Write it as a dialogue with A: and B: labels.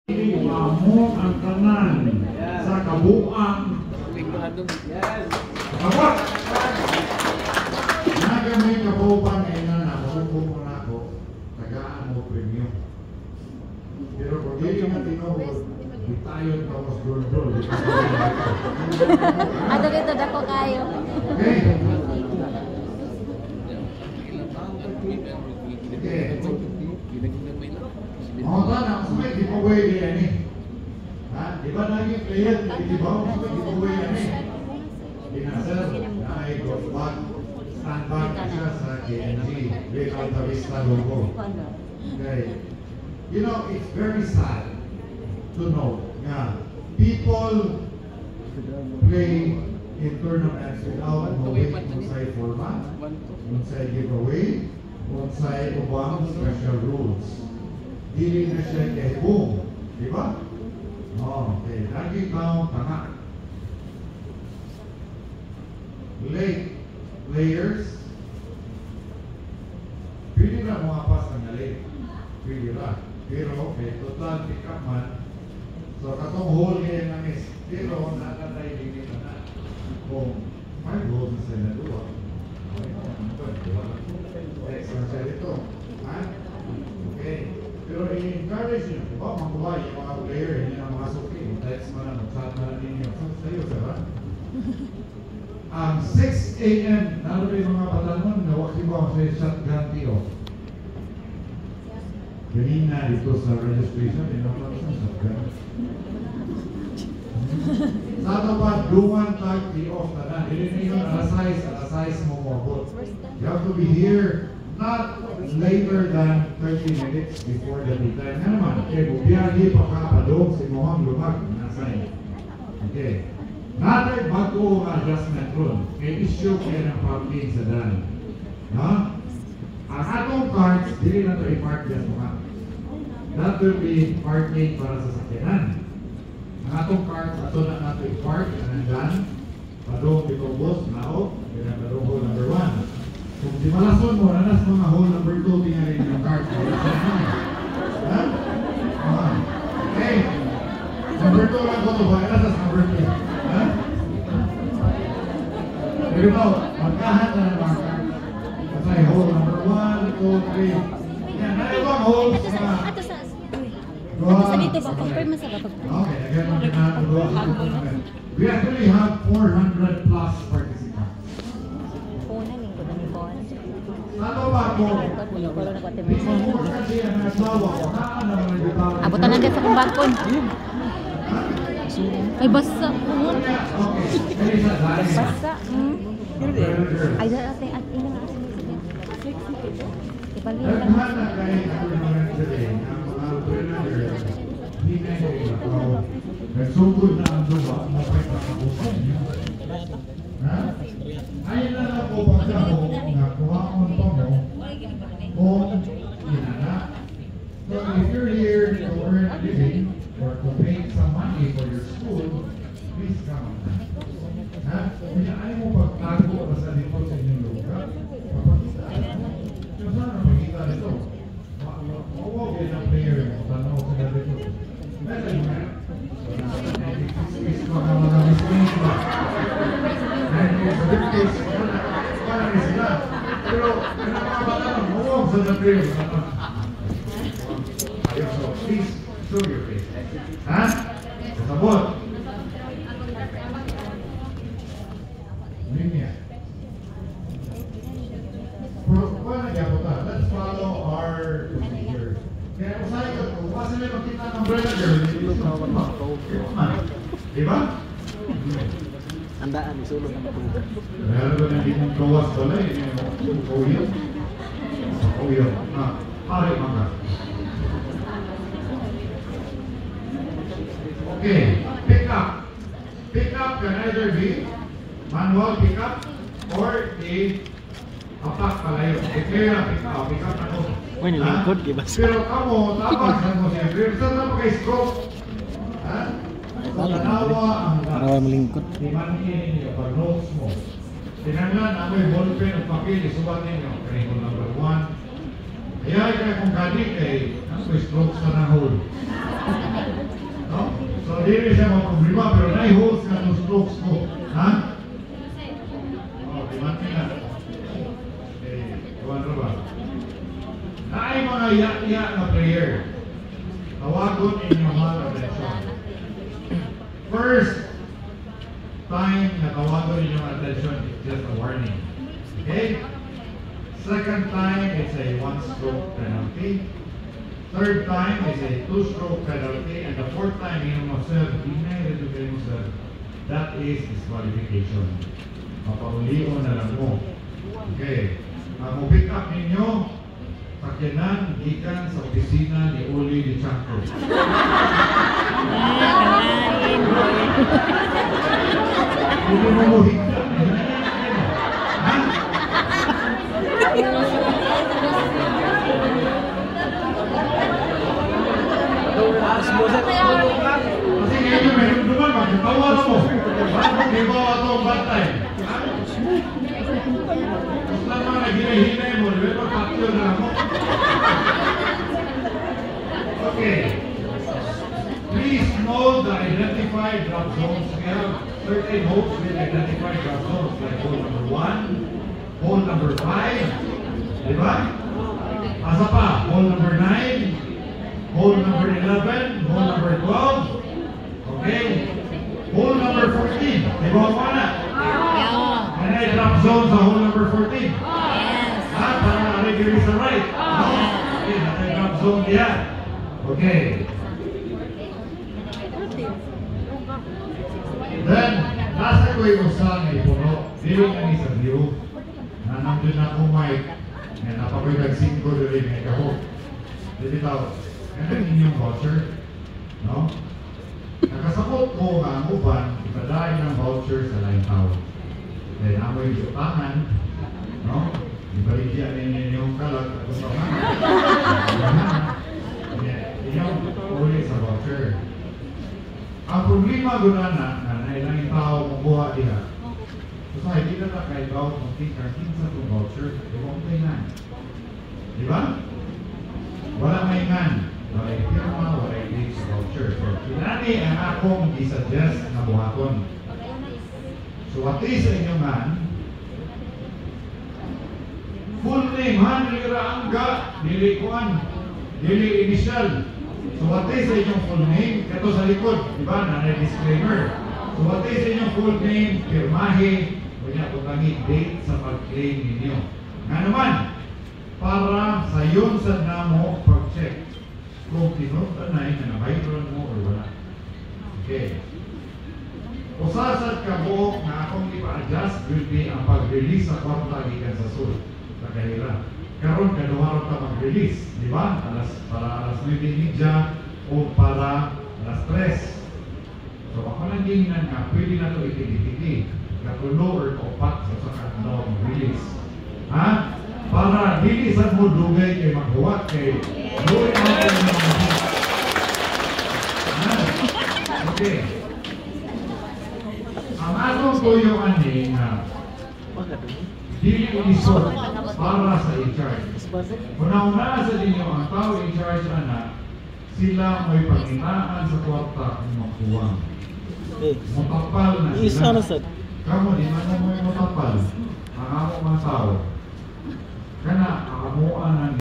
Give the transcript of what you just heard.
A: Amo ang tanan sa kabuang kapag nagamay kabuang ay na nakasuko mo na ako tagaan mo premium pero kung hindi nga tinawag itayon ka mas dul-dul
B: ato dito dako kayo
A: okay oh, tanah, sampai giveaway dia ni. Ha, di ba lagi player di bawah sampai giveaway ni. Dinasal, naik gosbag, standby siya sa KNG, Great Alta Vista logo. Okay. You know, it's very sad to know nga people play in tournaments without knowing unsay format, unsay giveaway, unsay ubang special rules. Dili na siya kay boom, di ba? Okay, lagi tao tanga. Late players, pwede na mga pas ang late. Pwede na. Pero may total pick up man. So katong hole ngayon na miss. Pero nakatay dili na. Kung 5 holes na sila na duwa. Okay, so sa dito. Okay. Pero i-encourage nyo, diba? Makuha yung mga player, hindi na mga suki. Text mo na, chat mo na ninyo. Sa'yo, diba? 6 a.m. Lalo yung mga batanon na wakibaw sa shotgun tiyo. Ganina dito sa registration, inapap sa shotgun. Sa tapat, duman tag tiyo. Hindi ninyo alas 6 mo mabot. You have to be here not later than 30 minutes before the time. Nga naman, okay, bubiyahe pa kapadong si Mohang Lumag. Nasay. Okay. Natin bago ang adjustment ron. May issue kayo ng parking sa daan. No? Ang atong cards, dili na ito i-park dyan mga. That will be parking para sa sakyanan. Ang atong cards, ato na nato i-park ang daan. Padong dito boss, naog. Kaya padong hole number 1. Kung di malason mo, nanas mga hole number 2, tingnan yung card. Ha? Okay. Number 2 lang ko ito ba? Nanas number 3. Ha? Pero ito, magkahat na ng mga card. Kasi hole number 1, 2, 3. Yan, nalibang holes mga...
B: Sa dito ba? Confirm mo sa kapag...
A: Okay, again, we actually have 400 plus participants. Ano ba ako?
B: Abutan na din sa kong balkon. Ay, basa. Basa. Ay, dati at ina nga asin niya. Ipalhin lang.
A: Nagsugod na ang luwa, mapay pakabusan niya. Ayun na lang po pagka mo, nakuha mo pa mo, kung inana. So if you're here to earn a living, or to pay some money for your school, please come. Ha? Kaya ayaw mo pagtago na sa likod sa inyong lugar, papakita. Kaya saan ang pakita nito? Mawag yun ang player mo, tanaw sa gabi ko. Meron mo na. Is mga mistake ba? Pero pinapabala ng huwag sa natin. So please show your face. Ha? Sabot. Linya. Let's follow our procedure. Kaya kung sa'yo ka, kung kasi may makita ng brother, diba?
C: Andaan, isulong naman ito.
A: Meron ba na din yung kawas pala eh? Kuya? Kuya. Pare mga. Okay. Pick up. Pick up can either be manual pick up or a apak palayo. Kaya pick up. Pick up na ko.
C: Uy, nilingkod, di ba?
A: Pero kamo, tapasan mo siya. Pero saan na pag-stroke? Ha? Tanawa ang
C: melingkot.
A: Dimangkin ninyo pag notes mo. Tinanglan amoy ballpen at papel, isubat ninyo. Kaya number 1. Kaya kung gadik ay, ano may stroke sa nahol? dili siya mga problema, pero na-host ka ng strokes mo. Ha? Di mati na. Kuwan ba? Naay mga iya-iya na prayer. Tawagon inyong mga atensyon. First time na tawagon inyong atensyon is just a warning. Okay? Second time, it's a 1-stroke penalty. Third time is a 2-stroke penalty. And the fourth time, you know, sir, sir, that is disqualification. Mapaulion na lang mo. Okay. Ang pick up ninyo, sakyanan, gikan sa opisina ni Oli Di Chanco. Hindi mo mo higda. Ha? Kasi ngayon meron duman, magkatawa na mo. Bakit di ba ito ang bad time? Mas lang mga naghinay-hinay mo, di ba magpapyo na mo? Okay. Please know the identified drop zones. We have certain holes with identified drop zones, like hole number 1, hole number 5, di ba? Asa pa? Hole number 9, hole number 11, hole number 12, okay? Hole number 14, di ba ako na? And I drop zone sa hole number 14. Ha? Para na-review sa right. Okay, naka-drop zone diyan. Okay. Then, nasa ko yung usa nga ipuno. Dili nga ni sa view. Na nandun na akong mic. Nga napakoy nag-5 dili may kahok. Dili tao. Ganun inyong voucher. No? Nakasakot ko nga ang uban, ipadain ng voucher sa line tao. Then, amoy utangan. No? Ibaligyan ninyo yung kalag at utangan. Inyong uli sa voucher. Ang problema gunana na nailang tao mabuha diha. So sa hindi na kay bawo ng tingkar kinsa tong voucher, ibang kainan. Di ba? Wala may ngan, wala firma, wala date sa voucher. So kinani ang akong i-suggest na buhaton. So what is sa inyong ngan? Full name, Hanlira Angga, dili kuan, dili initial. So what is inyong full name? Ito sa likod, di ba? Na-disclaimer. So what is inyong full name? Pirmahe, kunya tutangi date sa pag-claim ninyo. Nga naman, para sa yun sa namo pag-check kung tinuntanay na na-viral mo or wala. Okay. Usasad ka mo na akong ipa-adjust will be ang pag-release sa kwarta gikan sa sul. Sa kahira. Karon kaduharon ka mag-release, di ba? Para alas 9:30 o para alas 3. So ako lang gingan nga, pwede na ito itigi-tigi. Katulo or kaupat sa sakatlaw mag-release. Ha? Para bilisan mo dugay kay maghuwat kay dugay mo kay maghuwat. Okay. Ang atong tuyo ani na dili inisot para sa i-charge. Una-una sa inyo, ang tao i-charge ana, sila may panginaan sa kwarta kung makuwang. Matapal na sila. Kamu, di mana mo yung matapal? Ang amo mga tao. Kana, akamuan